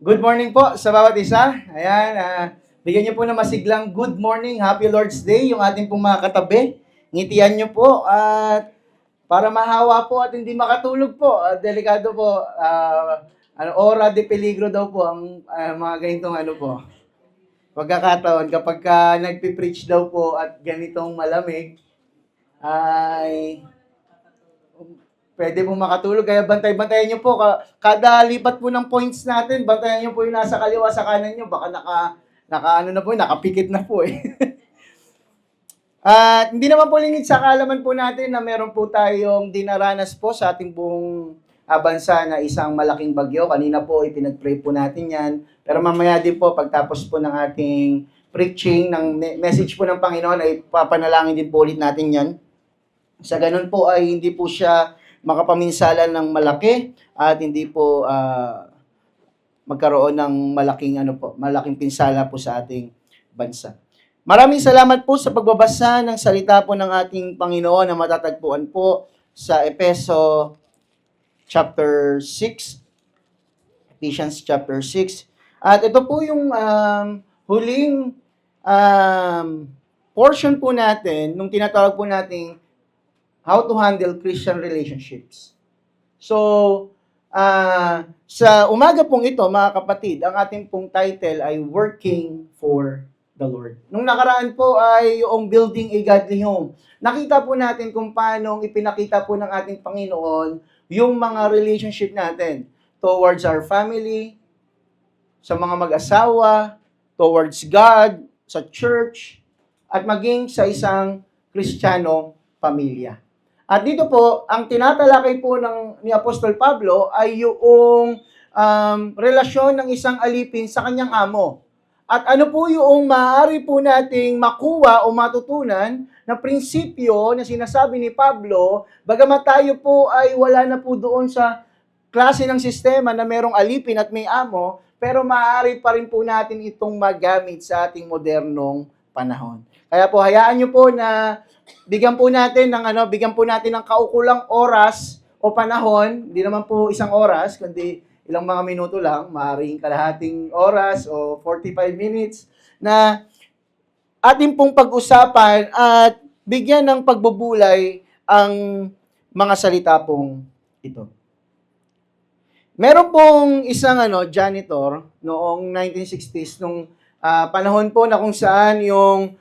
Good morning po sa bawat isa. Ayan, bigyan niyo po ng masiglang good morning, happy Lord's Day, yung ating pong mga katabi. Ngitian niyo po at para mahawa po at hindi makatulog po. Delikado po, ora de peligro daw po ang mga ganitong ano po. Pagkakataon kapag nagpi-preach daw po at ganitong malamig, ay pwede po makatulog. Kaya bantay-bantayan niyo po. Kada lipat po ng points natin, bantayan niyo po yung nasa kaliwa sa kanan niyo. Baka naka ano na po, nakapikit na po eh. At hindi naman po lingid sa kaalaman po natin na meron po tayong dinaranas po sa ating buong bansa na isang malaking bagyo. Kanina po ipinag-pray po natin yan. Pero mamaya din po pagtapos po ng ating preaching, ng message po ng Panginoon ay papanalangin din po ulit natin yan. Sa ganun po ay hindi po siya makapaminsala ng malaki at hindi po magkaroon ng malaking pinsala po sa ating bansa. Maraming salamat po sa pagbabasa ng salita po ng ating Panginoon na matatagpuan po sa chapter 6, Ephesians chapter 6. At ito po yung huling portion po natin nung tinatawag po nating how to handle Christian relationships. So, sa umaga pong ito, mga kapatid, ang ating pong title ay Working for the Lord. Nung nakaraan po ay yung Building a Godly Home. Nakita po natin kung paano ipinakita po ng ating Panginoon yung mga relationship natin towards our family, sa mga mag-asawa, towards God, sa church, at maging sa isang Kristiyano pamilya. At dito po, ang tinatalakay po ni Apostol Pablo ay yung relasyon ng isang alipin sa kanyang amo. At ano po yung maaari po nating makuha o matutunan na prinsipyo na sinasabi ni Pablo, bagamat tayo po ay wala na po doon sa klase ng sistema na merong alipin at may amo, pero maaari pa rin po natin itong magamit sa ating modernong panahon. Kaya po hayaan niyo po na bigyan po natin ng kaukulang oras o panahon, hindi naman po isang oras, kundi ilang mga minuto lang, maaaring kalahating oras o 45 minutes na ating pong pag-usapan at bigyan ng pagbubulay ang mga salita pong ito. Meron pong isang janitor noong 1960s nung panahon po na kung saan yung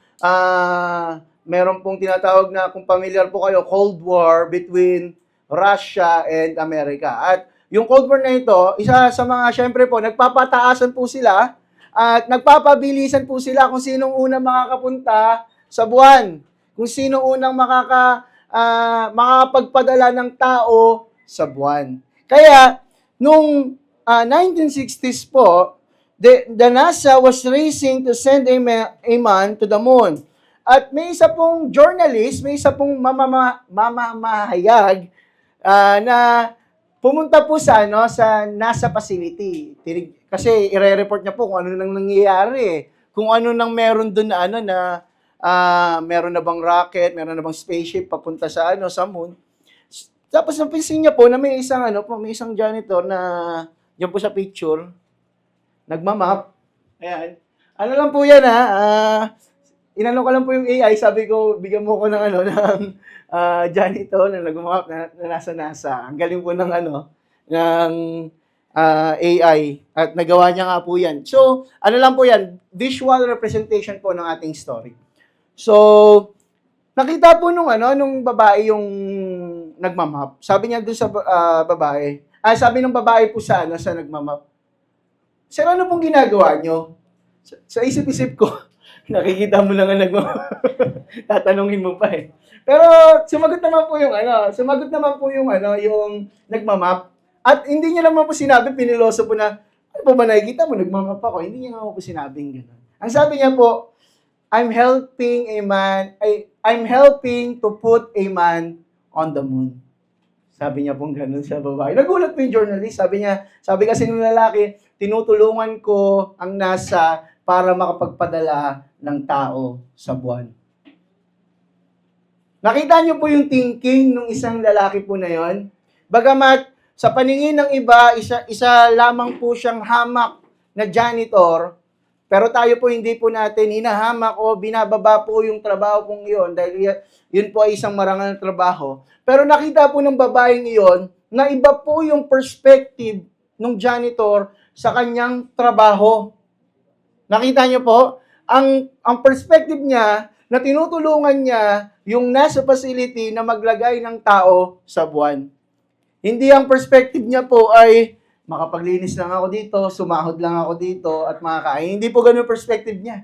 meron pong tinatawag na, kung familiar po kayo, Cold War between Russia and America. At yung Cold War na ito, isa sa mga, syempre po, nagpapataasan po sila at nagpapabilisan po sila kung sinong unang makakapunta sa buwan. Kung sino unang makakapagpadala ng tao sa buwan. Kaya, nung 1960s po, the NASA was racing to send a man to the moon. At may isa pong journalist, may isa pong mamamahayag na pumunta po sa NASA facility. Kasi ire-report niya po kung ano nang nangyayari. Kung ano nang meron doon na meron na bang rocket, meron na bang spaceship papunta sa sa moon. Tapos napansin niya po na may isang janitor na diyan po sa picture, nagmamap. Ayan. Ano lang po yan inano ko lang po yung AI, sabi ko, bigyan mo ko ng ng janitor na nagmamap na nasa NASA. Ang galing po ng ng AI at nagawa niya nga po yan. So, lang po yan, visual representation po ng ating story. So, nakita po nung babae yung nagmamap. Sabi niya doon sa babae, sabi ng babae po sa nagmamap, sir, ano pong ginagawa nyo? Sa isip-isip ko, nakikita mo lang ang tatanungin mo pa eh. Pero sumagot naman po yung yung nagmamap. At hindi niya naman po sinabi, piniloso po na, ano po ba nakikita mo, nagmamap ako. Hindi niya naman po sinabing gano'n. Ang sabi niya po, I'm helping to put a man on the moon. Sabi niya pong gano'n sa babae. Nagulat po yung journalist. Sabi kasi ng lalaki, tinutulungan ko ang NASA para makapagpadala ng tao sa buwan. Nakita niyo po yung thinking ng isang lalaki po na yon? Bagamat Sa paningin ng iba, isa lamang po siyang hamak na janitor, pero tayo po hindi po natin hinahamak o binababa po yung trabaho pong iyon dahil yun po ay isang marangal na trabaho. Pero nakita po ng babaeng iyon na iba po yung perspective ng janitor sa kanyang trabaho. Nakita niyo po, ang perspective niya na tinutulungan niya yung nasa facility na maglagay ng tao sa buwan. Hindi ang perspective niya po ay makapaglinis lang ako dito, sumahod lang ako dito, at makakain. Hindi po ganun perspective niya.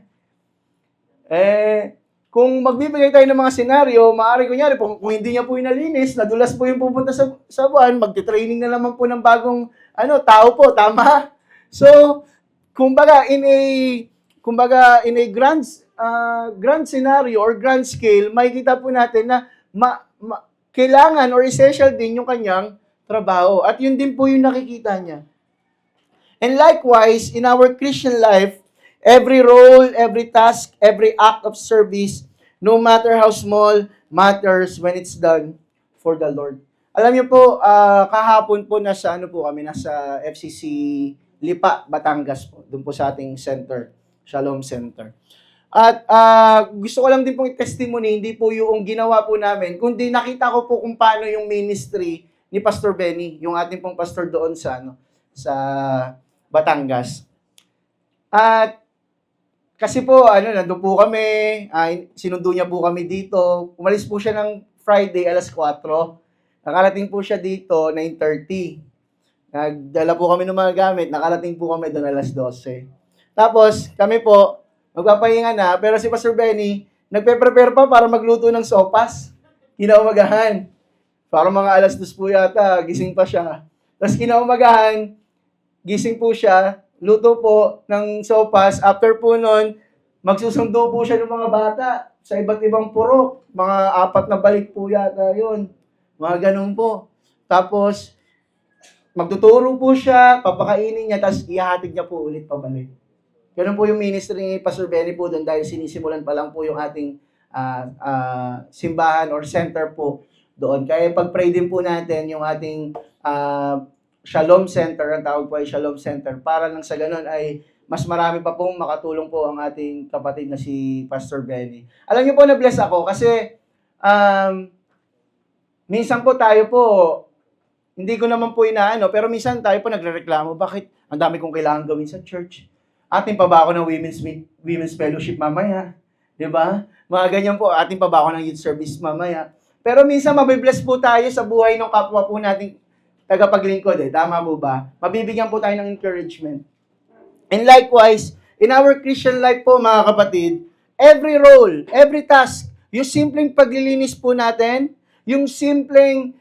Kung magbibigay tayo ng mga senaryo, maaari kunyari, kung hindi niya po inalinis, nadulas po yung pupunta sa buwan, magti-training na naman po ng bagong tao po, tama? So, kumbaga in a grand scenario or grand scale, makikita po natin na kailangan or essential din yung kanyang trabaho. At yun din po yung nakikita niya. And likewise, in our Christian life, every role, every task, every act of service, no matter how small, matters when it's done for the Lord. Alam niyo po, kahapon po nasa FCC Lipa, Batangas po. Doon po sa ating center, Shalom Center. At gusto ko lang din pong i-testimony, hindi po yung ginawa po namin, kundi nakita ko po kung paano yung ministry ni Pastor Benny, yung ating pong pastor doon sa Batangas. At kasi po, nandun po kami, sinundo niya po kami dito. Umalis po siya ng Friday, alas 4. Nakarating po siya dito, 9:30. Nagdala po kami ng mga gamit, nakarating po kami doon alas 12. Tapos, kami po, magpapahinga na, pero si Pastor Benny, nagpe-prepare pa para magluto ng sopas. Kinaumagahan. Para mga alas 2 po yata, gising pa siya. Tapos kinaumagahan, gising po siya, luto po ng sopas. After po nun, magsusundo po siya ng mga bata sa iba't ibang purok. Mga 4 na balik po yata yun. Mga ganun po. Tapos, magtuturo po siya, papakainin niya, tapos ihahatid niya po ulit pabalik. Ganun po yung ministry ni Pastor Benny po doon dahil sinisimulan pa lang po yung ating simbahan or center po doon. Kaya pag-pray din po natin yung ating Shalom Center, ang tawag po ay Shalom Center, para lang sa ganun ay mas marami pa pong makatulong po ang ating kapatid na si Pastor Benny. Alam niyo po, na-bless ako kasi minsan po tayo po, hindi ko naman po inaano, pero minsan tayo po nagrereklamo, bakit ang dami kong kailangan gawin sa church? Atin pa ba ako ng women's fellowship mamaya? 'Di ba? Mga ganyan po, atin pa ba ako ng youth service mamaya? Pero minsan mabibless po tayo sa buhay ng kapwa po nating tagapaglingkod Tama po ba? Mabibigyan po tayo ng encouragement. And likewise, in our Christian life po mga kapatid, every role, every task, yung simpleng paglilinis po natin, yung simpleng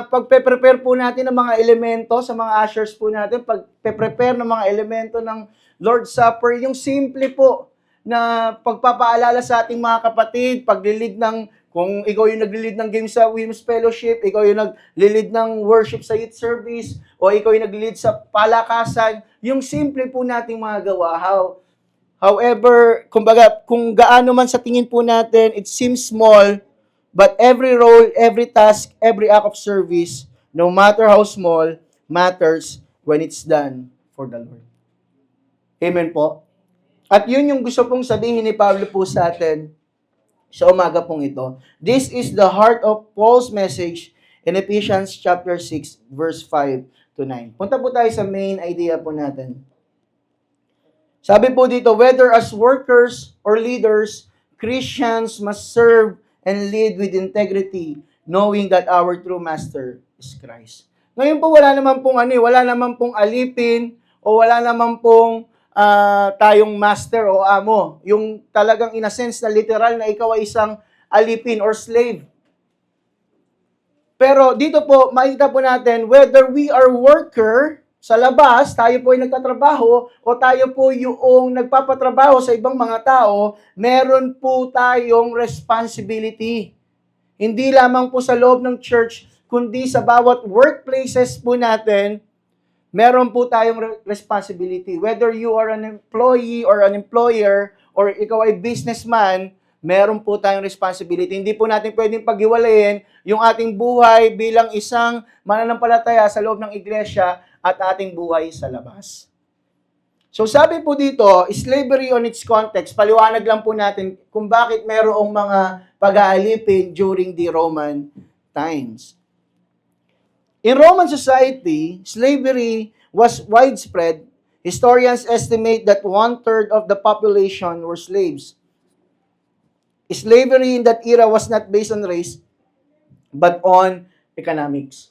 pagpe-prepare po natin ng mga elemento sa mga ushers po natin, pagpe-prepare ng mga elemento ng Lord's Supper, yung simple po na pagpapaalala sa ating mga kapatid, paglilid ng, kung ikaw yung naglilid ng games sa Women's Fellowship, ikaw yung naglilid ng worship sa youth service, o ikaw yung naglilid sa palakasan, yung simple po nating mga gawa. However, kumbaga, kung gaano man sa tingin po natin, it seems small, but every role, every task, every act of service, no matter how small, matters when it's done for the Lord. Amen po. At yun yung gusto pong sabihin ni Pablo po sa atin sa umaga pong ito. This is the heart of Paul's message in Ephesians chapter 6, verse 5 to 9. Punta po tayo sa main idea po natin. Sabi po dito, whether as workers or leaders, Christians must serve and lead with integrity, knowing that our true master is Christ. Ngayon po wala naman pong alipin o wala naman pong tayong master o amo. Yung talagang in a sense na literal na ikaw ay isang alipin or slave. Pero dito po, makikita po natin, whether we are worker sa labas, tayo po ay nagtatrabaho, o tayo po yung nagpapatrabaho sa ibang mga tao, meron po tayong responsibility. Hindi lamang po sa loob ng church, kundi sa bawat workplaces po natin, meron po tayong responsibility. Whether you are an employee or an employer, or ikaw ay businessman, meron po tayong responsibility. Hindi po natin pwedeng paghiwalayin yung ating buhay bilang isang mananampalataya sa loob ng iglesia at ating buhay sa labas. So sabi po dito, slavery on its context, paliwanag lang po natin kung bakit merong mga pag-aalipin during the Roman times. In Roman society, slavery was widespread. Historians estimate that 1/3 of the population were slaves. Slavery in that era was not based on race, but on economics.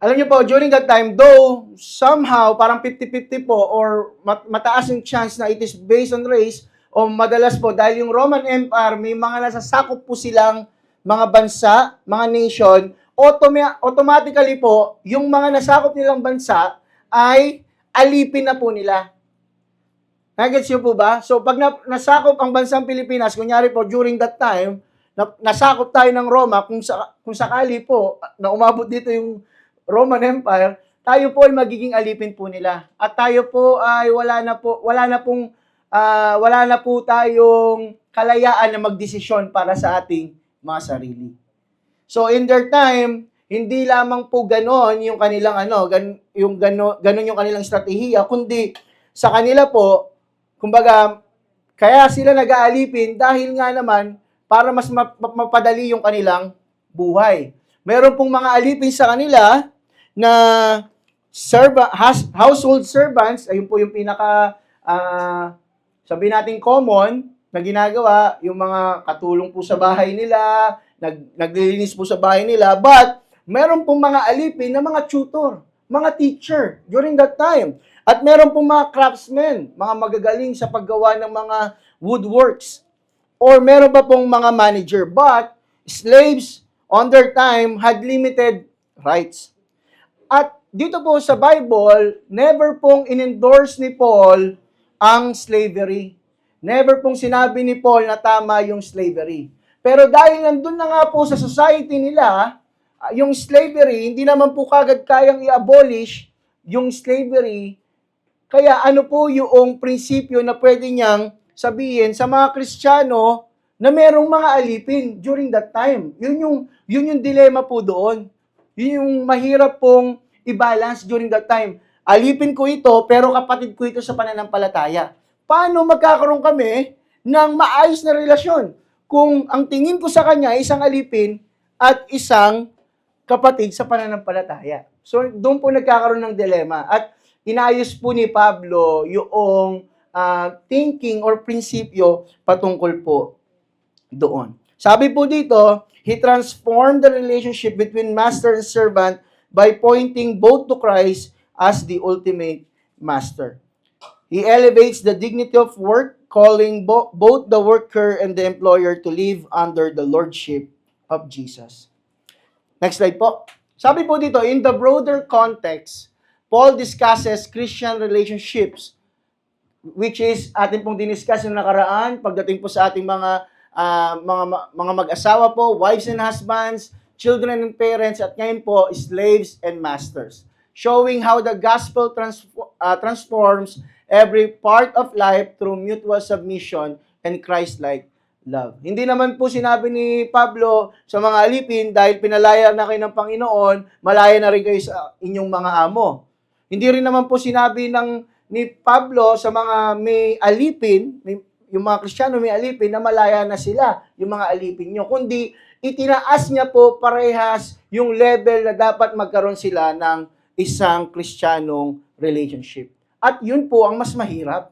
Alam niyo po, during that time, though somehow parang 50-50 po or mataas yung chance na it is based on race, o madalas po dahil yung Roman Empire, may mga nasasakop po silang mga bansa, mga nation, automatically po, yung mga nasakop nilang bansa ay alipin na po nila. Nagets niyo po ba? So pag nasakop ang bansang Pilipinas, kunyari po during that time, nasakop tayo ng Roma, kung sakali po na umabot dito yung Roman Empire, tayo po ay magiging alipin po nila. At tayo po ay wala na po tayong kalayaan na magdesisyon para sa ating mga sarili. So in their time, hindi lamang po ganon yung kanilang ganon yung kanilang estratehiya, kundi sa kanila po, kumbaga, kaya sila nag-aalipin dahil nga naman para mas mapadali yung kanilang buhay. Meron pong mga alipin sa kanila na household servants, ayun po yung pinaka sabi natin common na ginagawa, yung mga katulong po sa bahay nila, naglilinis po sa bahay nila, but meron pong mga alipin na mga tutor, mga teacher during that time. At meron pong mga craftsmen, mga magagaling sa paggawa ng mga woodworks. Or meron pa pong mga manager. But slaves on their time had limited rights. At dito po sa Bible, never pong in-endorse ni Paul ang slavery. Never pong sinabi ni Paul na tama yung slavery. Pero dahil nandun na nga po sa society nila, yung slavery, hindi naman po kagad kayang i-abolish yung slavery. Kaya ano po yung prinsipyo na pwede niyang sabihin sa mga Kristiyano na merong mga alipin during that time. Yun yung dilema po doon. Yun yung mahirap pong i-balance during that time. Alipin ko ito, pero kapatid ko ito sa pananampalataya. Paano magkakaroon kami ng maayos na relasyon kung ang tingin ko sa kanya ay isang alipin at isang kapatid sa pananampalataya? So, doon po nagkakaroon ng dilema. At inayos po ni Pablo yung thinking or prinsipyo patungkol po doon. Sabi po dito, he transformed the relationship between master and servant by pointing both to Christ as the ultimate master. He elevates the dignity of work, calling both the worker and the employer to live under the lordship of Jesus. Next slide po. Sabi po dito, in the broader context, Paul discusses Christian relationships, which is atin pong diniscuss yung nakaraan pagdating po sa ating mga mag-asawa po, wives and husbands, children and parents, at ngayon po, slaves and masters. Showing how the gospel transforms every part of life through mutual submission and Christ-like love. Hindi naman po sinabi ni Pablo sa mga alipin, dahil pinalaya na kayo ng Panginoon, malaya na rin kayo sa inyong mga amo. Hindi rin naman po sinabi ni Pablo sa mga may alipin, yung mga Kristiyano may alipin, na malaya na sila, yung mga alipin nyo. Kundi, itinaas niya po parehas yung level na dapat magkaroon sila ng isang Kristiyanong relationship. At yun po ang mas mahirap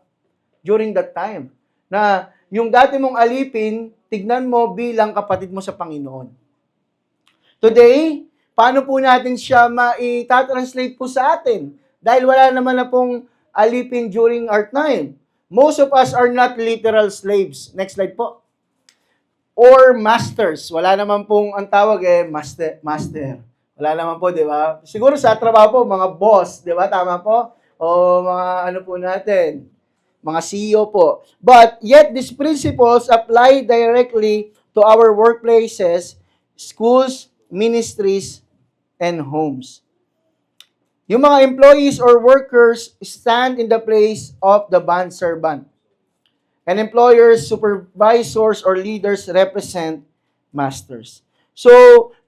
during that time. Na yung dati mong alipin, tignan mo bilang kapatid mo sa Panginoon. Today, paano po natin siya translate po sa atin? Dahil wala naman na pong alipin during our time. Most of us are not literal slaves. Next slide po. Or masters. Wala naman pong ang tawag master. Wala naman po, di ba? Siguro sa trabaho po, mga boss, di ba? Tama po? O mga ano po natin, mga CEO po. But yet these principles apply directly to our workplaces, schools, ministries, and homes. Yung mga employees or workers stand in the place of the bondservant. And employers, supervisors, or leaders represent masters. So,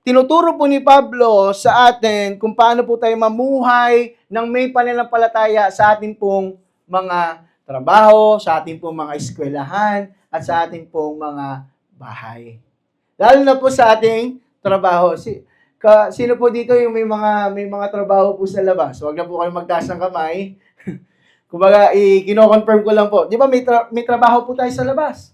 tinuturo po ni Pablo sa atin kung paano po tayo mamuhay ng may pananampalataya sa ating pong mga trabaho, sa ating pong mga eskwelahan, at sa ating pong mga bahay. Lalo na po sa ating trabaho. Sino po dito yung may mga trabaho po sa labas? Huwag na po kayo magtaas ng kamay. Kumbaga, kino-confirm ko lang po. Di ba may trabaho po tayo sa labas?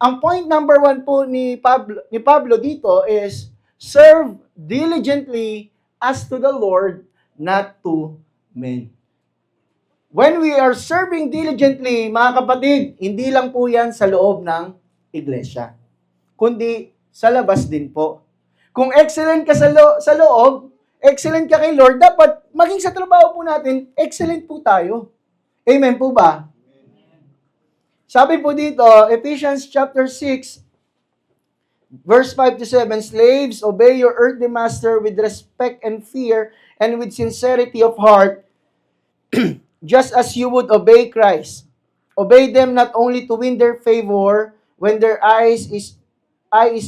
Ang point number 1 po ni Pablo dito is serve diligently as to the Lord, not to men. When we are serving diligently, mga kapatid, hindi lang po yan sa loob ng iglesia, kundi sa labas din po. Kung excellent ka sa loob, excellent ka kay Lord, dapat maging sa trabaho po natin, excellent po tayo. Amen po ba? Sabi po dito, Ephesians chapter 6, verse 5 to 7, slaves, obey your earthly master with respect and fear and with sincerity of heart, just as you would obey Christ. Obey them not only to win their favor when their eye is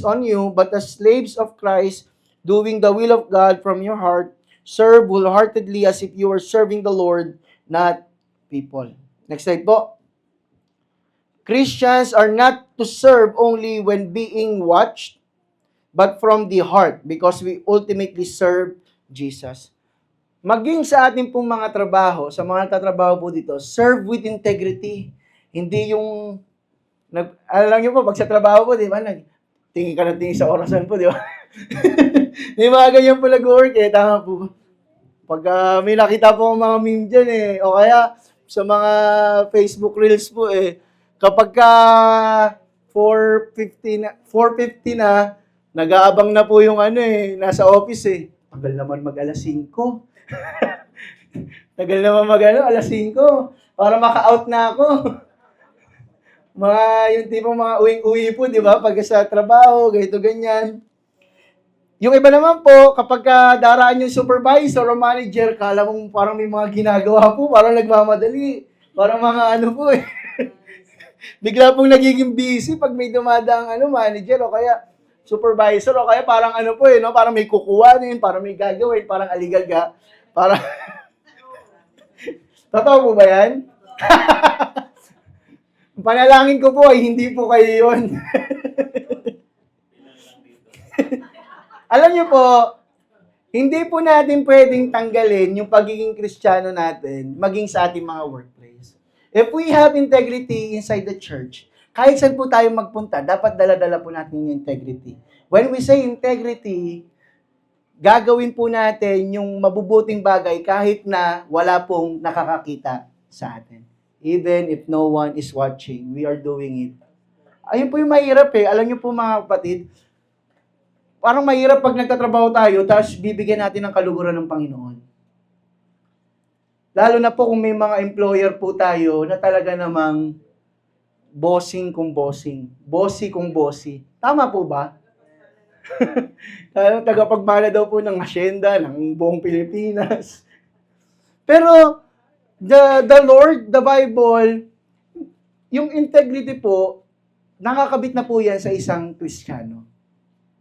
on you, but as slaves of Christ, doing the will of God from your heart, serve wholeheartedly as if you were serving the Lord, not people. Next slide po. Christians are not to serve only when being watched, but from the heart, because we ultimately serve Jesus. Maging sa ating pong mga trabaho, sa mga nagtatrabaho po dito, serve with integrity. Hindi yung, alam niyo po, pag sa trabaho po, di ba, tingin ka ng tingin sa orasan po, di ba? May mga ganyan po nag-work tama po. Pag may nakita po mga meme dyan o kaya sa mga Facebook Reels po kapag ka 4:50 na, nag-aabang na po yung nasa office Tagal naman mag-alas 5. Tagal naman alas 5. Para maka-out na ako. Yung tipong mga uwing-uwi po, di ba? Pag sa trabaho, ganito, ganyan. Yung iba naman po, kapag daraan yung supervisor o manager, kala mong parang may mga ginagawa po, parang nagmamadali. Parang mga po Bigla pong nagiging busy pag may dumadaang manager o kaya supervisor o kaya parang po no? Parang may kukuhanin, parang may gagawin, parang aligaga. Parang Totoo po ba yan? Panalangin ko po ay hindi po kayo yun. Alam niyo po, hindi po natin pwedeng tanggalin yung pagiging Kristiyano natin maging sa ating mga workplace. If we have integrity inside the church, kahit saan po tayo magpunta, dapat dala-dala po natin yung integrity. When we say integrity, gagawin po natin yung mabubuting bagay kahit na wala pong nakakakita sa atin. Even if no one is watching, we are doing it. Ayun po yung mahirap Alam niyo po mga kapatid, parang mahirap pag nagtatrabaho tayo, tapos bibigyan natin ng kaluguran ng Panginoon. Lalo na po kung may mga employer po tayo na talaga namang bossing kung bossing. Bossy kung bossy. Tama po ba? Tagapagmana daw po ng asyenda ng buong Pilipinas. Pero, the Lord, the Bible, yung integrity po, nakakabit na po yan sa isang Kristiyano.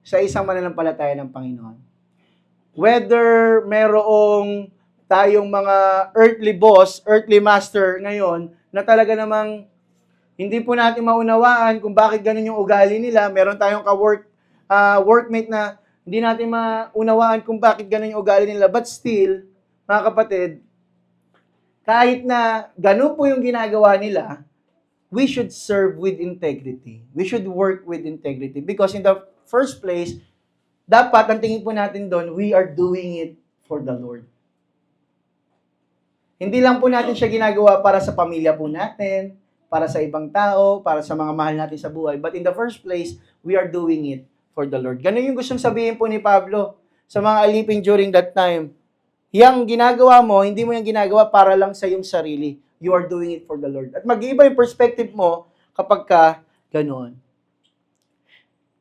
Sa isang mananampalataya ng Panginoon. Whether merong tayong mga earthly boss, earthly master ngayon, na talaga namang hindi po natin maunawaan kung bakit ganun yung ugali nila. Meron tayong workmate na hindi natin maunawaan kung bakit ganun yung ugali nila. But still, mga kapatid, kahit na ganun po yung ginagawa nila, we should serve with integrity. We should work with integrity. Because in the first place, dapat ang tingin po natin doon, we are doing it for the Lord. Hindi lang po natin siya ginagawa para sa pamilya po natin, para sa ibang tao, para sa mga mahal natin sa buhay. But in the first place, we are doing it for the Lord. Ganun yung gustong sabihin po ni Pablo sa mga alipin during that time. Yang ginagawa mo, hindi mo yung ginagawa para lang sa iyong sarili. You are doing it for the Lord. At mag-iiba yung perspective mo kapag ka ganoon.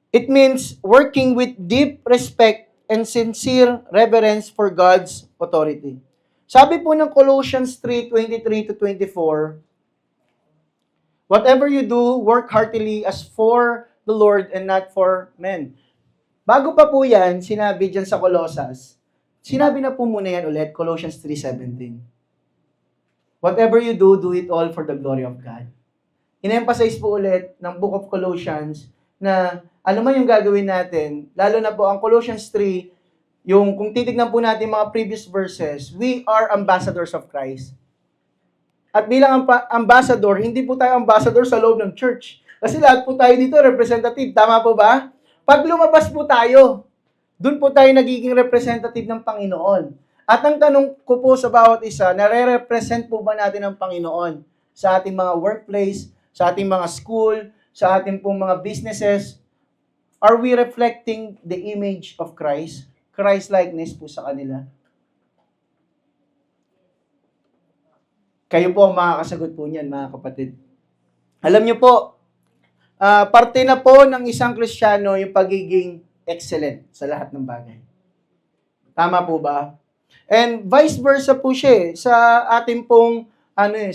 It means working with deep respect and sincere reverence for God's authority. Sabi po ng Colossians 3:23-24, Whatever you do, work heartily as for the Lord and not for men. Bago pa po yan, sinabi dyan sa Colossus, sinabi na po muna yan ulit, Colossians 3:17. Whatever you do, do it all for the glory of God. In-emphasize po ulit ng Book of Colossians na ano man yung gagawin natin, lalo na po ang Colossians 3, yung kung titignan po natin mga previous verses, we are ambassadors of Christ. At bilang ambassador, hindi po tayo ambassador sa loob ng church. Kasi lahat po tayo dito representative, tama po ba? Pag lumabas po tayo, doon po tayo nagiging representative ng Panginoon. At ang tanong ko po sa bawat isa, nare-represent po ba natin ang Panginoon sa ating mga workplace, sa ating mga school, sa ating pong mga businesses? Are we reflecting the image of Christ? Christ-likeness po sa kanila? Kayo po ang makakasagot po niyan, mga kapatid. Alam niyo po, parte na po ng isang Kristiyano yung pagiging excellent sa lahat ng bagay. Tama po ba? And vice versa po siya sa ating pong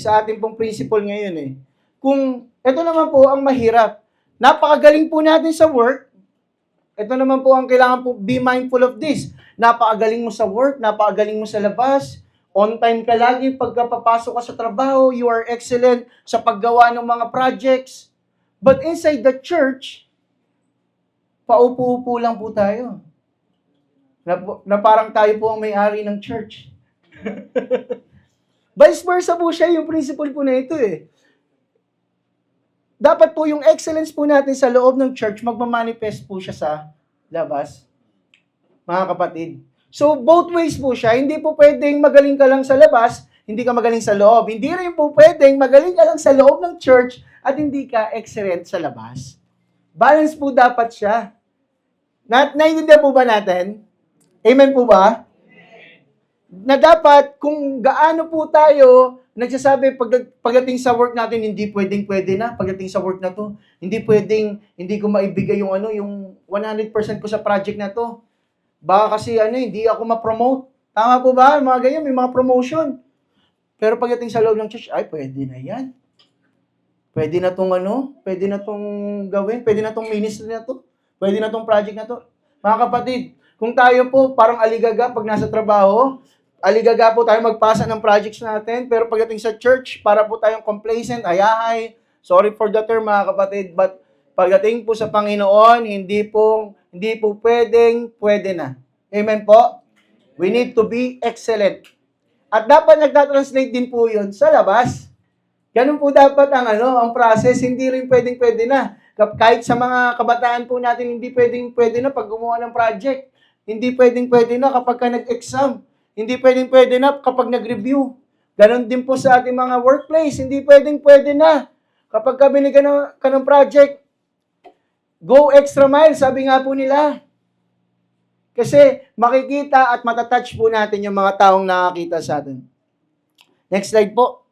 sa ating pong principle ngayon Kung ito naman po ang mahirap, napakagaling po natin sa work. Ito naman po ang kailangan po, be mindful of this. Napakagaling mo sa work, napakagaling mo sa labas, on time ka lagi, pagkapapasok ka sa trabaho, you are excellent sa paggawa ng mga projects. But inside the church, paupo-upo lang po tayo. Na parang tayo po ang may-ari ng church. Vice versa po siya, yung principle po na ito Dapat po yung excellence po natin sa loob ng church, magmamanifest po siya sa labas. Mga kapatid. So, both ways po siya. Hindi po pwedeng magaling ka lang sa labas, hindi ka magaling sa loob. Hindi rin po pwedeng magaling ka lang sa loob ng church at hindi ka excellent sa labas. Balance po dapat siya. Naiintindihan po ba natin? Amen po ba? Na dapat, kung gaano po tayo nagsasabi pagdating sa work natin, hindi pwede na pagdating sa work na to. Hindi pwedeng, hindi ko maibigay yung 100% ko sa project na to. Baka kasi hindi ako ma-promote. Tama po ba? Mga ganyan, may mga promotion. Pero pagdating sa loob ng church, ay, pwede na yan. Pwede na tong pwede na tong gawin, pwede na tong ministry na to, pwede na tong project na to. Mga kapatid, kung tayo po parang aligaga pag nasa trabaho, aligaga po tayo magpasa ng projects natin, pero pagdating sa church, para po tayong complacent, ayahay, sorry for the term mga kapatid, but pagdating po sa Panginoon, hindi po pwede na. Amen po? We need to be excellent. At dapat nagtatranslate din po yun sa labas. Ganun po dapat ang process, hindi rin pwede na. Kahit sa mga kabataan po natin, hindi pwede na pag gumawa ng project. Hindi pwede na kapag ka nag-exam. Hindi pwede na kapag nag-review. Ganon din po sa ating mga workplace. Hindi pwede na kapag ka binigyan ka ng project. Go extra mile, sabi nga po nila. Kasi makikita at matatouch po natin yung mga taong nakakita sa atin. Next slide po.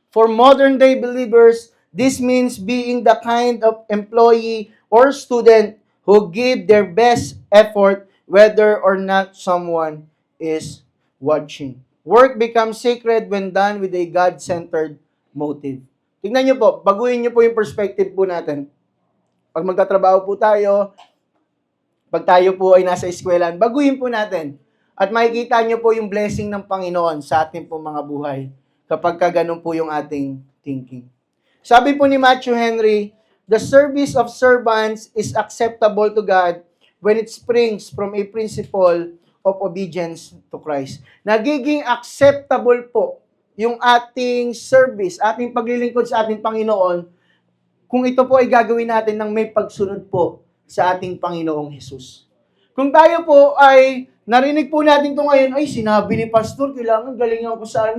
For modern-day believers, this means being the kind of employee or student who give their best effort whether or not someone is watching. Work becomes sacred when done with a God-centered motive. Tingnan nyo po, baguhin nyo po yung perspective po natin. Pag magtatrabaho po tayo, pag tayo po ay nasa eskwelahan, baguhin po natin. At makikita nyo po yung blessing ng Panginoon sa ating po mga buhay kapag ganun po yung ating thinking. Sabi po ni Matthew Henry, the service of servants is acceptable to God when it springs from a principle of obedience to Christ. Nagiging acceptable po yung ating service, ating paglilingkod sa ating Panginoon, kung ito po ay gagawin natin ng may pagsunod po sa ating Panginoong Hesus. Kung tayo po ay narinig po natin ito ngayon, ay sinabi ni Pastor, kailangan galingan ko sa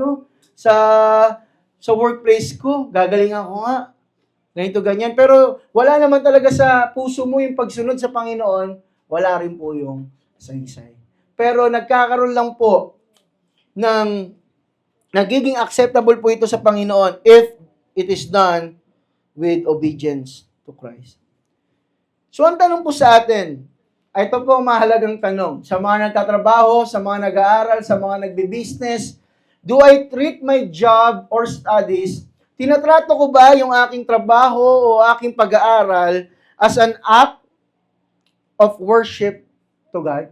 workplace ko, gagalingan ko nga. Ganito, ganyan. Pero wala naman talaga sa puso mo yung pagsunod sa Panginoon, wala rin po yung saysay. Pero nagkakaroon lang po ng nagiging acceptable po ito sa Panginoon if it is done with obedience to Christ. So, ang tanong po sa atin, ito po ang mahalagang tanong. Sa mga nagtatrabaho, sa mga nag-aaral, sa mga nagbi-business, Do I treat my job or studies, tinatrato ko ba yung aking trabaho o aking pag-aaral as an act of worship to God?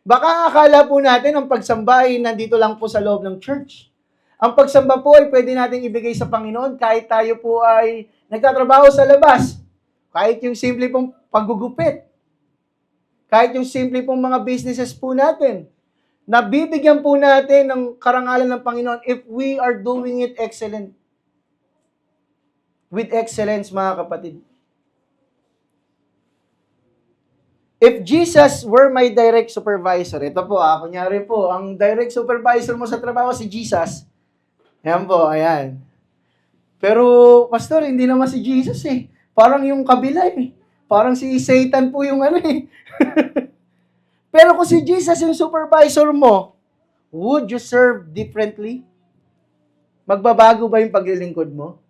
Baka akala po natin ang pagsamba ay nandito lang po sa loob ng church. Ang pagsamba po ay pwede natin ibigay sa Panginoon kahit tayo po ay nagtatrabaho sa labas. Kahit yung simple pong paggugupit. Kahit yung simple pong mga businesses po natin. Nabibigyan po natin ng karangalan ng Panginoon if we are doing it excellent. With excellence, mga kapatid. If Jesus were my direct supervisor, ito po, kunyari po, ang direct supervisor mo sa trabaho si Jesus. Ayan po, ayan. Pero, pastor, hindi naman si Jesus eh. Parang yung kabila eh. Parang si Satan po yung ano eh. Pero kung si Jesus yung supervisor mo, would you serve differently? Magbabago ba yung paglilingkod mo?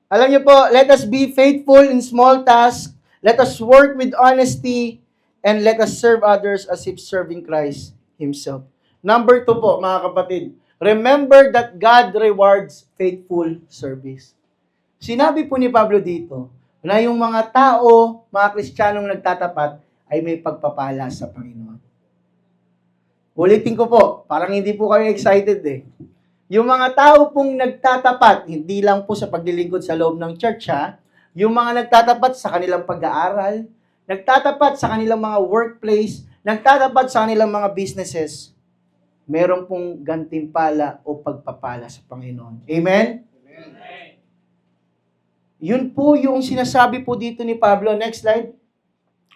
Alam niyo po, let us be faithful in small tasks, let us work with honesty, and let us serve others as if serving Christ Himself. Number 2 po, mga kapatid, remember that God rewards faithful service. Sinabi po ni Pablo dito, na yung mga tao, mga Kristiyanong nagtatapat, ay may pagpapala sa Panginoon. Ulitin ko po, parang hindi po kayo excited eh. Yung mga tao pong nagtatapat, hindi lang po sa paglilingkod sa loob ng church ha, yung mga nagtatapat sa kanilang pag-aaral, nagtatapat sa kanilang mga workplace, nagtatapat sa kanilang mga businesses, meron pong gantimpala o pagpapala sa Panginoon. Amen? Amen. Yun po yung sinasabi po dito ni Pablo. Next slide.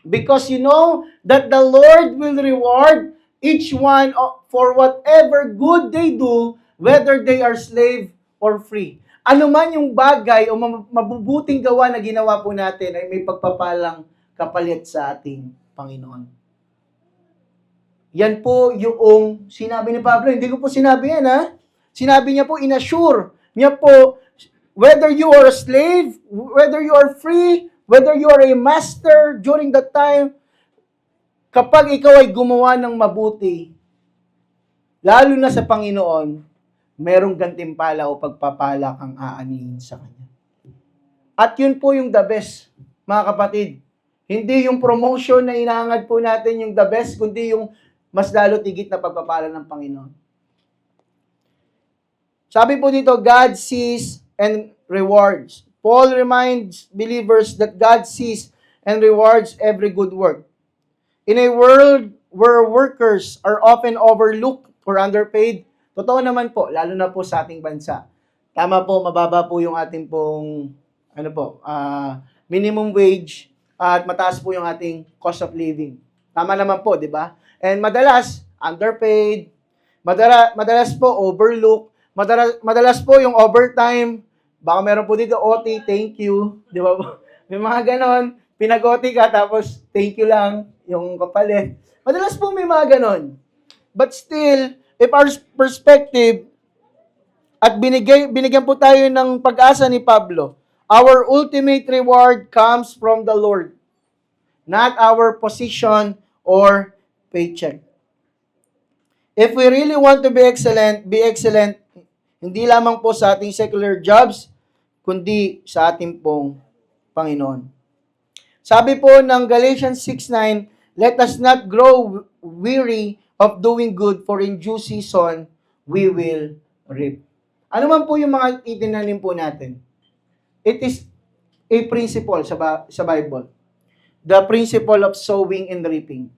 Because you know that the Lord will reward each one for whatever good they do, whether they are slave or free. Ano man yung bagay o mabubuting gawa na ginawa po natin ay may pagpapalang kapalit sa ating Panginoon. Yan po yung sinabi ni Pablo. Hindi ko po sinabi yan ha. Sinabi niya po, inassure niya po, whether you are a slave, whether you are free, whether you are a master during that time, kapag ikaw ay gumawa ng mabuti, lalo na sa Panginoon, merong gantimpala o pagpapala kang aanihin sa Kanya. At yun po yung the best, mga kapatid. Hindi yung promotion na inahangad po natin yung the best, kundi yung mas lalo tigit na pagpapala ng Panginoon. Sabi po dito, God sees and rewards. Paul reminds believers that God sees and rewards every good work. In a world where workers are often overlooked or underpaid, totoo naman po, lalo na po sa ating bansa. Tama po, mababa po yung ating pong minimum wage at mataas po yung ating cost of living. Tama naman po, di ba? And madalas, underpaid, madalas po overlooked, madalas po yung overtime, baka meron po dito OT, thank you, di ba po? May mga ganon, pinag-OT ka tapos thank you lang yung kapalit. Madalas po may mga ganon. But still, if our perspective at binigyan po tayo ng pag-asa ni Pablo, our ultimate reward comes from the Lord, not our position or paycheck. If we really want to be excellent, hindi lamang po sa ating secular jobs, kundi sa ating pong Panginoon. Sabi po ng Galatians 6:9, let us not grow weary of doing good, for in due season we will reap. Ano man po yung mga itinanim po natin? It is a principle sa Bible. The principle of sowing and reaping.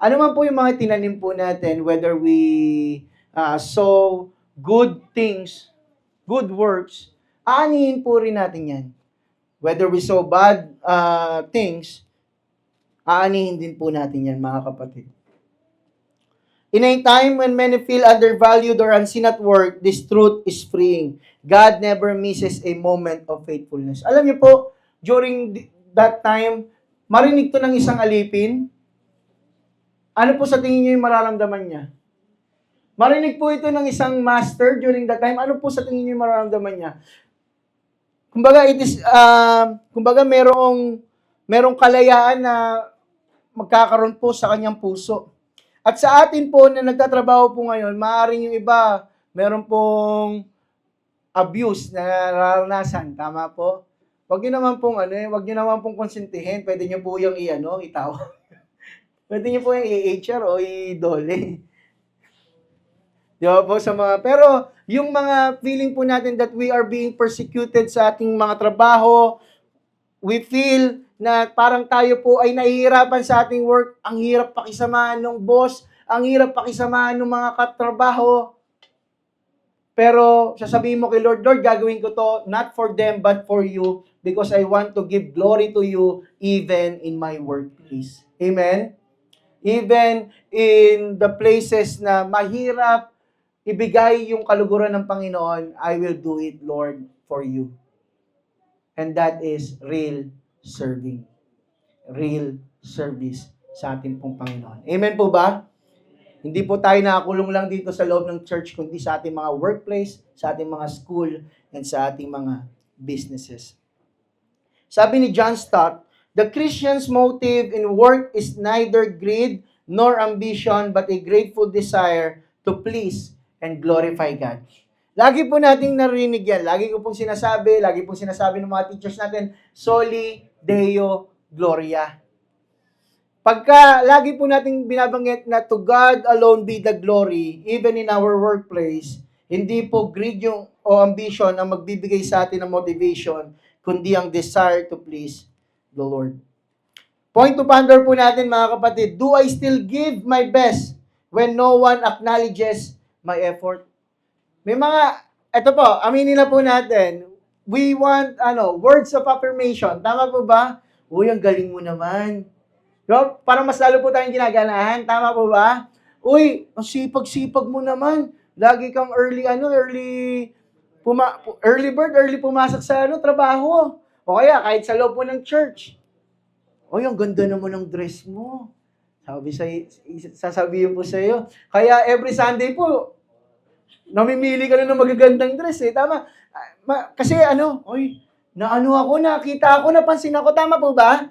Ano man po yung mga tinanim po natin, whether we sow good things, good works, aanihin po rin natin yan. Whether we sow bad things, aanihin din po natin yan, mga kapatid. In a time when many feel undervalued or unseen at work, this truth is freeing. God never misses a moment of faithfulness. Alam niyo po, during that time, marinig to ng isang alipin, ano po sa tingin niyo yung mararamdaman niya? Marinig po ito ng isang master during that time, ano po sa tingin niyo yung mararamdaman niya? Kumbaga merong kalayaan na magkakaroon po sa kanyang puso. At sa atin po na nagtatrabaho po ngayon, maaaring yung iba, meron pong abuse na nararanasan. Tama po? Wag niyo naman pong wag niyo naman pong konsentihin. Pwede niyo po yung itawag. Pwede niyo po yung i-HR o i-dole. Di ba po sa mga, pero yung mga feeling po natin that we are being persecuted sa ating mga trabaho, we feel na parang tayo po ay nahihirapan sa ating work, ang hirap pakisamahan ng boss, ang hirap pakisamahan ng mga katrabaho. Pero sasabihin mo kay Lord, Lord, gagawin ko to not for them but for you because I want to give glory to you even in my workplace. Amen? Even in the places na mahirap ibigay yung kaluguran ng Panginoon, I will do it, Lord, for you. And that is real serving. Real service sa ating pong Panginoon. Amen po ba? Hindi po tayo nakakulong lang dito sa loob ng church, kundi sa ating mga workplace, sa ating mga school, and sa ating mga businesses. Sabi ni John Stott, the Christian's motive in work is neither greed nor ambition, but a grateful desire to please and glorify God. Lagi po nating narinig yan. Lagi pong sinasabi ng mga teachers natin, Soli Deo Gloria. Pagka lagi po nating binabanggit na to God alone be the glory, even in our workplace, hindi po greed o ambition ang magbibigay sa atin ng motivation, kundi ang desire to please the Lord. Point to ponder po natin mga kapatid, do I still give my best when no one acknowledges my effort? May ito po, aminin na po natin, we want, words of affirmation. Tama po ba? Uy, ang galing mo naman. Diba? Para mas lalo po tayong ginaganahan. Tama po ba? Uy, ang sipag-sipag mo naman. Lagi kang early bird, early pumasok sa trabaho. O kaya, kahit sa loob po ng church. Uy, ang ganda naman ng dress mo. Sasabihin po sa iyo. Kaya every Sunday po, namimili ka na ng magagandang dress eh. Tama. Kasi nakita ako, napansin ako. Tama po ba?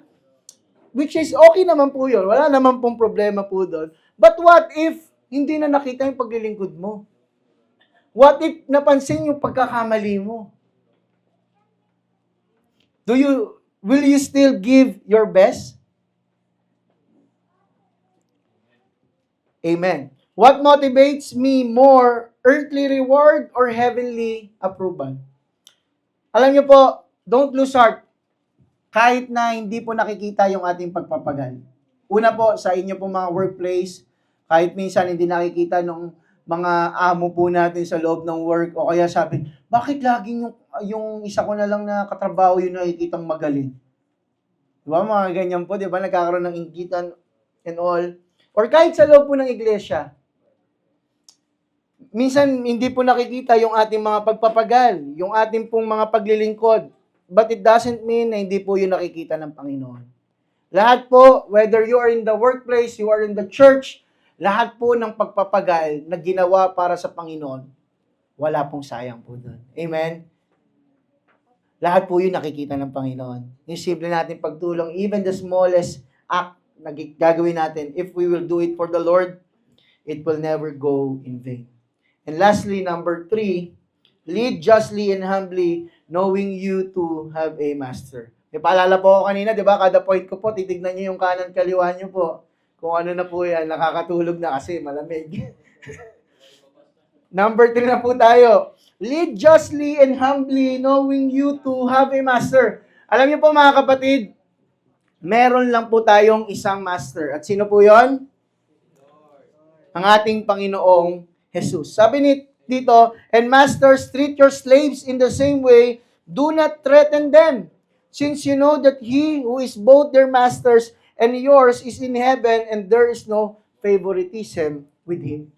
Which is okay naman po yun. Wala naman pong problema po doon. But what if hindi na nakita yung paglilingkod mo? What if napansin yung pagkakamali mo? Will you still give your best? Amen. What motivates me more, earthly reward or heavenly approval? Alam niyo po, don't lose heart. Kahit na hindi po nakikita yung ating pagpapagal. Una po, sa inyo po mga workplace, kahit minsan hindi nakikita ng mga amo po natin sa loob ng work, o kaya sabi, bakit laging yung isa ko na lang na katrabaho yun nakikitang magaling? Diba, mga ganyan po, diba, nagkakaroon ng inggitan and all. Or kahit sa loob po ng iglesia, minsan hindi po nakikita yung ating mga pagpapagal, yung ating pong mga paglilingkod. But it doesn't mean na hindi po yun nakikita ng Panginoon. Lahat po, whether you are in the workplace, you are in the church, lahat po ng pagpapagal na ginawa para sa Panginoon, wala pong sayang po doon. Amen? Lahat po yun nakikita ng Panginoon. Yung simple natin pagtulong, even the smallest act na gagawin natin, if we will do it for the Lord, it will never go in vain. And lastly, number 3, lead justly and humbly, knowing you to have a master. May paalala po ako kanina, di ba? Kada point ko po, titignan nyo yung kanan kaliwa nyo po. Kung ano na po yan, nakakatulog na kasi malamig. Number 3 na po tayo. Lead justly and humbly, knowing you to have a master. Alam niyo po mga kapatid, meron lang po tayong isang master. At sino po yon? Ang ating Panginoong Jesus. Sabi dito, and masters, treat your slaves in the same way, do not threaten them, since you know that he who is both their masters and yours is in heaven, and there is no favoritism with him.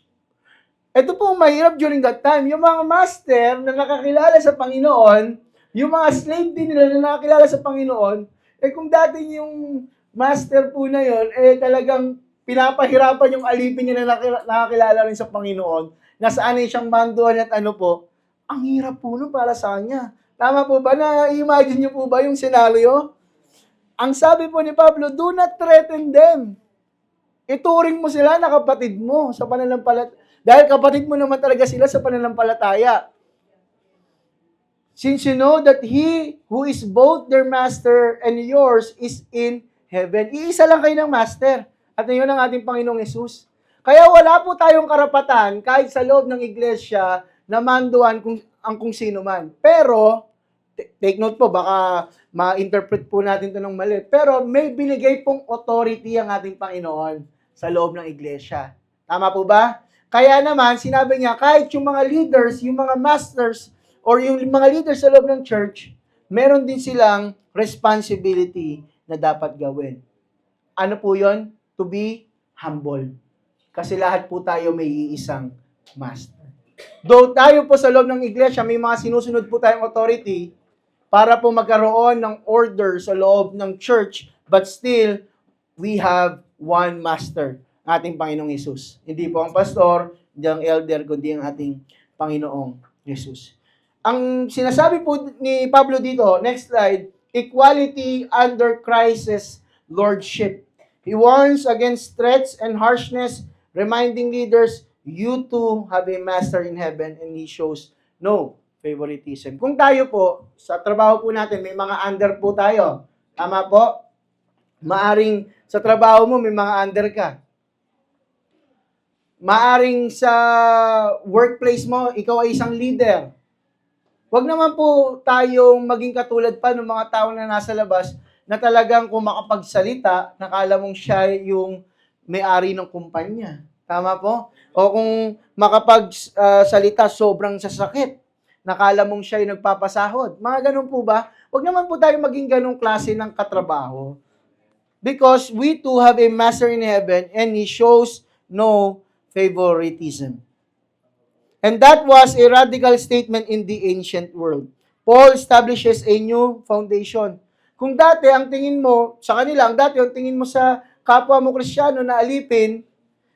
Ito po mahirap during that time. Yung mga master na nakakilala sa Panginoon, yung mga slave din nila na nakakilala sa Panginoon, kung dati yung master po na yon, talagang pinapahirapan yung alipin niya na nakakilala rin sa Panginoon, nasaan siyang manduan at ang hirap po nun para sa kanya. Tama po ba? Na-imagine niyo po ba yung senaryo? Ang sabi po ni Pablo, do not threaten them. Ituring mo sila na kapatid mo sa pananampalataya. Dahil kapatid mo naman talaga sila sa pananampalataya. Since you know that He who is both their master and yours is in heaven. Iisa lang kayo ng master. At yun ang ating Panginoong Yesus. Kaya wala po tayong karapatan kahit sa loob ng iglesia na manduan kung sino man. Pero, take note po, baka ma-interpret po natin ito ng mali. Pero may binigay pong authority ang ating Panginoon sa loob ng iglesia. Tama po ba? Kaya naman, sinabi niya, kahit yung mga leaders, yung mga masters, or yung mga leaders sa loob ng church, meron din silang responsibility na dapat gawin. Ano po yon? To be humble. Kasi lahat po tayo may iisang master. Though tayo po sa loob ng iglesia, may mga sinusunod po tayong authority para po magkaroon ng order sa loob ng church, but still, we have one master, ating Panginoong Yesus. Hindi po ang pastor, hindi ang elder, kundi ang ating Panginoong Yesus. Ang sinasabi po ni Pablo dito, next slide, equality under Christ's lordship. He warns against threats and harshness, reminding leaders, you too have a master in heaven, and He shows no favoritism. Kung tayo po, sa trabaho po natin, may mga under po tayo. Tama po? Maaring sa trabaho mo, may mga under ka. Maaring sa workplace mo, ikaw ay isang leader. Huwag naman po tayong maging katulad pa ng mga tao na nasa labas na talagang kung makapagsalita, nakala mong siya yung may-ari ng kumpanya. Tama po? O kung makapagsalita, sobrang sasakit. Nakala mong siya yung nagpapasahod. Mga ganun po ba? Huwag naman po tayo maging ganung klase ng katrabaho. Because we too have a master in heaven and He shows no favoritism. And that was a radical statement in the ancient world. Paul establishes a new foundation. Kung dati ang tingin mo, sa kanila, ang tingin mo sa kapwa mo Kristiyano na alipin,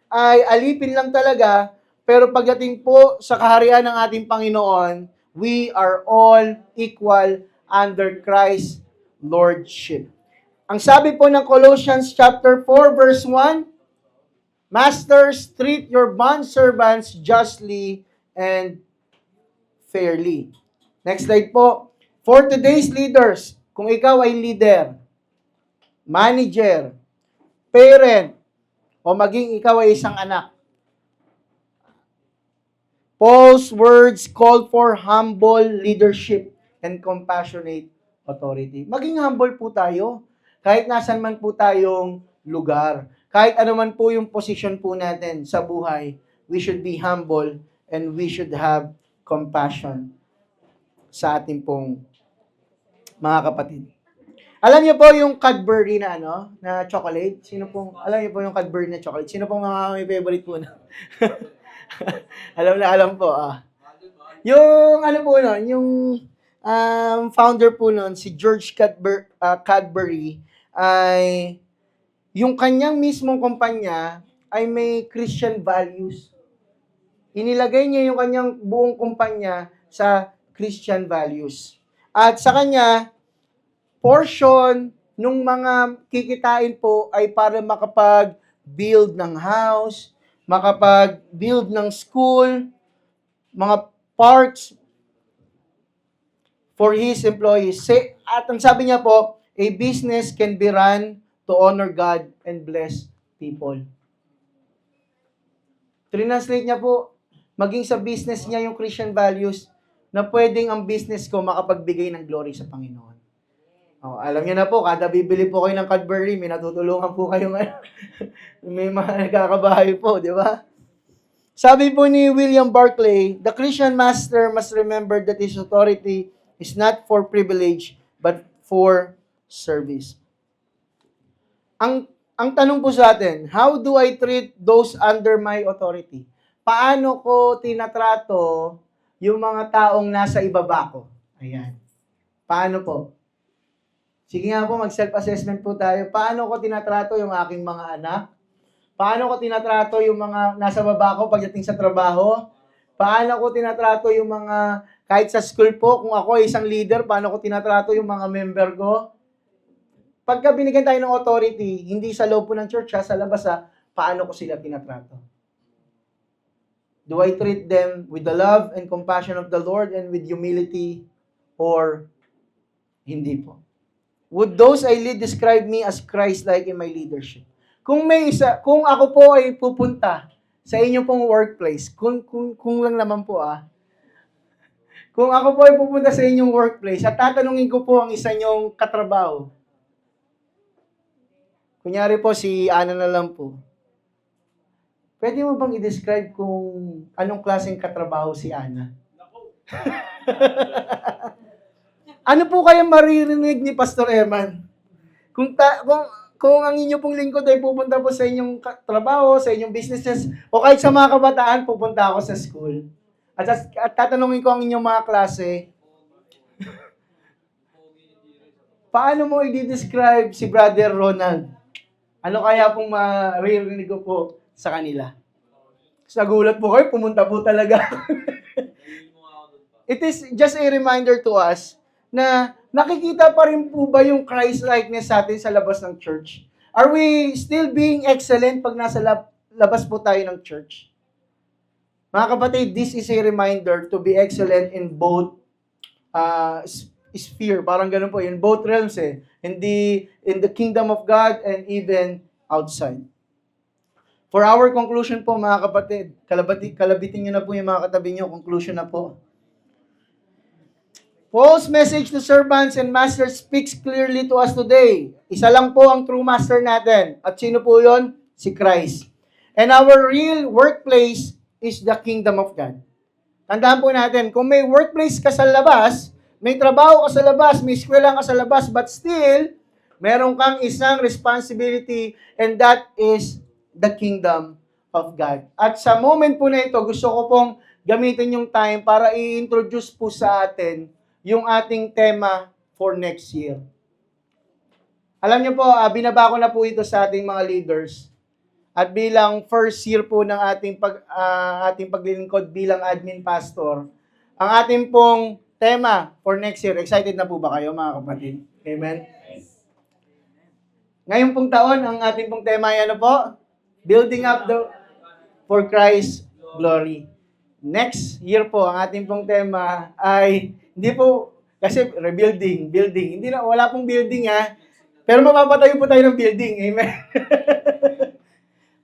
ay alipin lang talaga, pero pagdating po sa kaharian ng ating Panginoon, we are all equal under Christ's lordship. Ang sabi po ng Colossians chapter 4 verse 1, Masters, treat your bondservants justly and fairly. Next slide po. For today's leaders, kung ikaw ay leader, manager, parent, o maging ikaw ay isang anak, Paul's words call for humble leadership and compassionate authority. Maging humble po tayo. Kahit nasan man po tayong lugar. Kahit ano man po yung position po natin sa buhay, we should be humble and we should have compassion sa ating pong mga kapatid. Alam niyo po yung Cadbury na na chocolate? Alam niyo po yung Cadbury na chocolate? Sino pong mga may favorite po na? alam po. Yung po nun, yung founder po nun, si George Cadbury, ay yung kanyang mismong kumpanya ay may Christian values. Inilagay niya yung kanyang buong kumpanya sa Christian values. At sa kanya, portion nung mga kikitain po ay para makapag-build ng house, makapag-build ng school, mga parks for his employees. At ang sabi niya po, a business can be run to honor God and bless people. Translate niya po, maging sa business niya yung Christian values na pwedeng ang business ko makapagbigay ng glory sa Panginoon. Alam niyo na po, kada bibili po kayo ng Cadbury, may natutulungan po kayo ngayon. May mga nagkakabahay po, di ba? Sabi po ni William Barclay, the Christian master must remember that his authority is not for privilege, but for service. Ang tanong po sa atin, how do I treat those under my authority? Paano ko tinatrato yung mga taong nasa ibaba ko? Ayan. Paano po? Sige nga po, mag-self-assessment po tayo. Paano ko tinatrato yung aking mga anak? Paano ko tinatrato yung mga nasa baba ko pagdating sa trabaho? Paano ko tinatrato yung mga, kahit sa school po, kung ako ay isang leader, paano ko tinatrato yung mga member ko? Pagka binigyan tayo ng authority, hindi sa loob po ng church, sa labas paano ko sila tinatrato? Do I treat them with the love and compassion of the Lord and with humility, or hindi po? Would those I lead describe me as Christ-like in my leadership? Kung ako po ay pupunta sa inyo pong workplace, kung lang naman po kung ako po ay pupunta sa inyong workplace at tatanungin ko po ang isa nyong katrabaho, kunyari po si Ana na lang po, pwede mo bang i-describe kung anong klaseng katrabaho si Ana? Ano po kaya maririnig ni Pastor Eman? Kung ang inyo pong lingkod ay pupunta po sa inyong trabaho, sa inyong businesses, o kahit sa mga kabataan, pupunta ako sa school. At tatanungin ko ang inyong mga klase, paano mo i-describe si Brother Ronald? Ano kaya pong maririnig ko po sa kanila? Sa gulat po kayo, pumunta po talaga. It is just a reminder to us na nakikita pa rin po ba yung Christ-likeness sa atin sa labas ng church? Are we still being excellent pag nasa labas po tayo ng church? Mga kapatid, this is a reminder to be excellent in both sphere, parang ganun po, in both realms in the kingdom of God and even outside. For our conclusion po, mga kapatid, kalabitin nyo na po yung mga katabi nyo, conclusion na po. Paul's message to servants and masters speaks clearly to us today. Isa lang po ang true master natin. At sino po yon? Si Christ. And our real workplace is the kingdom of God. Tandaan po natin, kung may workplace ka sa labas, may trabaho ka sa labas, may eskwela ka sa labas, but still, meron kang isang responsibility, and that is the kingdom of God. At sa moment po na ito, gusto ko pong gamitin yung time para i-introduce po sa atin yung ating tema for next year. Alam niyo po, binaba ko na po ito sa ating mga leaders. At bilang first year po ng ating paglilingkod bilang admin pastor, ang ating pong tema for next year, excited na po ba kayo mga kapatid? Amen? Ngayong pong taon, ang ating pong tema ay ano po? Building up for Christ's glory. Next year po, ang ating pong tema ay, hindi po, kasi rebuilding, building. Hindi na, wala pong building pero mapapatayo po tayo ng building. Amen?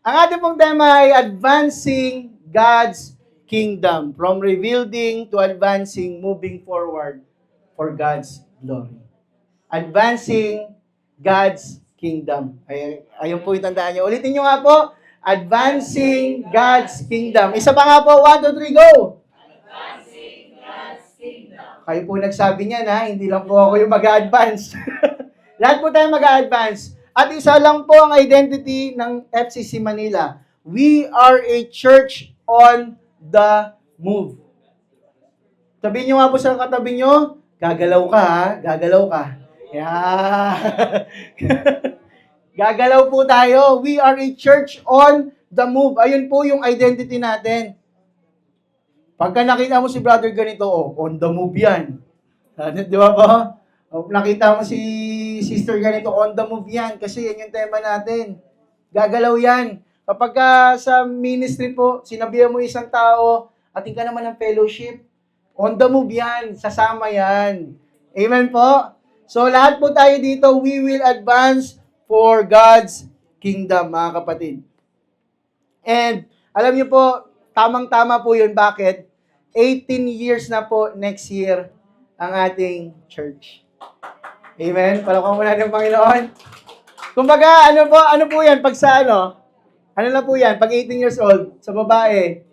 Ang ating pong tema ay advancing God's kingdom. From rebuilding to advancing, moving forward for God's glory. Advancing God's kingdom. Ayun po itandaan nyo. Ulitin nyo nga po. Advancing God's kingdom. Isa pa nga po. 1, 2, 3, go! Advancing God's kingdom. Kayo po nagsabi niyan hindi lang po ako yung mag-advance. Lahat po tayo mag-advance. At isa lang po ang identity ng FCC Manila. We are a church on the move. Sabihin nyo nga po sa katabi nyo, gagalaw ka gagalaw ka. Yeah. Gagalaw po tayo. We are a church on the move. Ayun po yung identity natin. Pagka nakita mo si brother ganito, on the move yan. Di ba po? Nakita mo si sister ganito, on the move yan. Kasi yan yung tema natin. Gagalaw yan. Kapag sa ministry po, sinabihan mo isang tao, ating ka naman ng fellowship, on the move yan. Sasama yan. Amen po? So lahat po tayo dito, we will advance for God's kingdom, mga kapatid. And alam niyo po, tamang-tama po yun. Bakit? 18 years na po next year ang ating church. Amen? Palakpakan mo natin ang Panginoon. Kumbaga, ano po yan? Pag sa ano na po yan? Pag 18 years old, sa babae,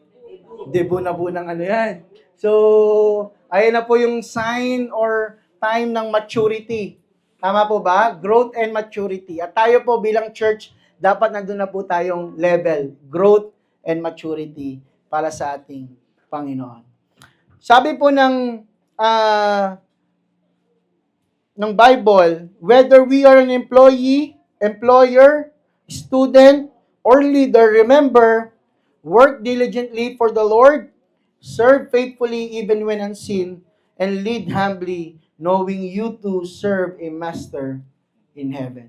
debo na po ng yan. So, ayun na po yung sign or time ng maturity. Tama po ba? Growth and maturity. At tayo po bilang church, dapat nandun na po tayong level, growth and maturity para sa ating Panginoon. Sabi po ng Bible, whether we are an employee, employer, student, or leader, remember, work diligently for the Lord, serve faithfully even when unseen, and lead humbly, knowing you to serve a master in heaven.